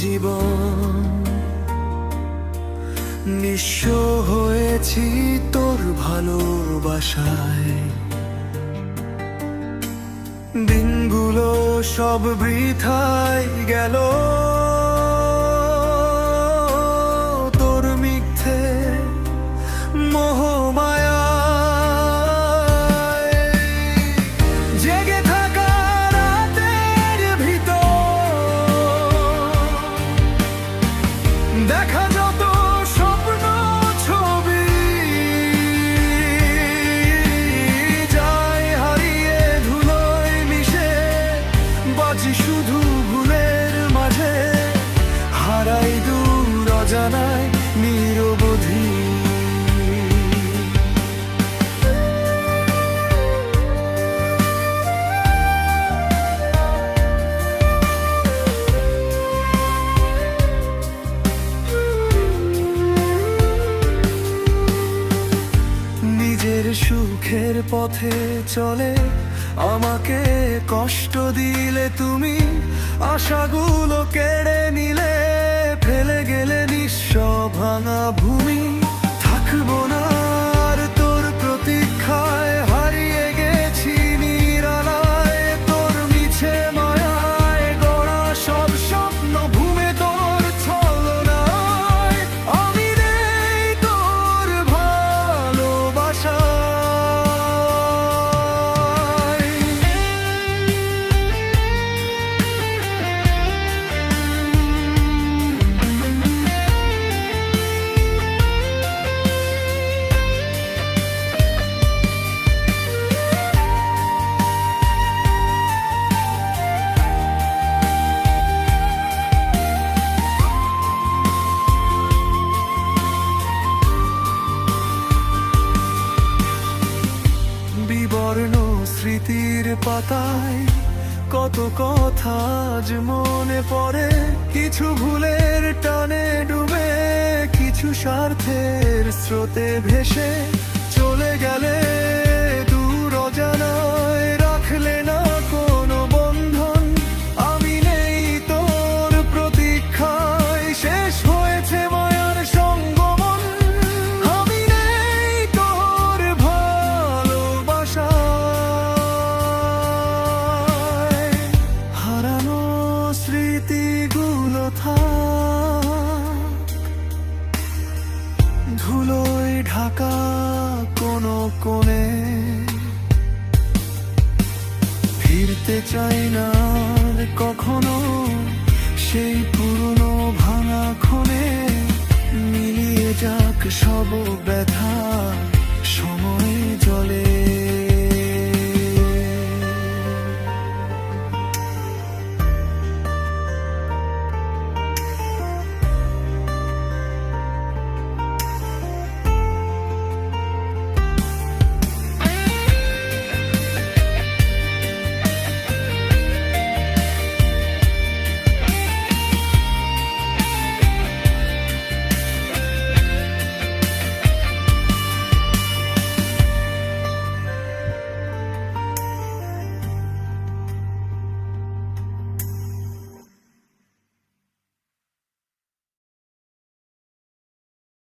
জীবন, নিঃস্ব হয়েছি তোর ভালোবাসায়। দিনগুলো সব বৃথায় গেল তোর মিথ্যে মোহমায়ায়। জেগে থাকা রাতের ভিতর দেখা যত স্বপ্ন ছবি যায় হারিয়ে ধুলোয় মিশে, বাজি শুধু ভুলের মাঝে, হারাই দূর অজানায় নিরবধি। নিজের সুখের পথে চলে আমাকে কষ্ট দিলে তুমি, আশাগুলো কেড়ে নিলে, ফেলে গেলে নিঃস্ব ভাঙা ভূমি। থাকবো না আর তোর প্রতীক্ষায়, হারিয়ে গেছি নিরালায় তোর মিছে মায়ায়, গড়া সব স্বপ্ন ভূমে তোর ছলনায়। আমি নেই তোর ভালোবাসায়। বিবর্ণ স্মৃতির পাতায় কত কথা আজ মনে পড়ে, কিছু ভুলের টানে ডুবে, কিছু স্বার্থের স্রোতে ভেসে চলে গেলে দূর অজানায়, রাখলে না কোনো বন্ধন। আমি নেই তোর প্রতীক্ষায়, শেষ হয়েছে মায়ার সঙ্গমন। আমি নেই তোর ভালোবাসায়। হারানো স্মৃতিগুলো থাক ধুলোয় ঢাকা কোনো কোণে, ফিরতে চাই না আর কখনো সেই পুরনো ভাঙা ক্ষণে। মিলিয়ে যাক সব ব্যথা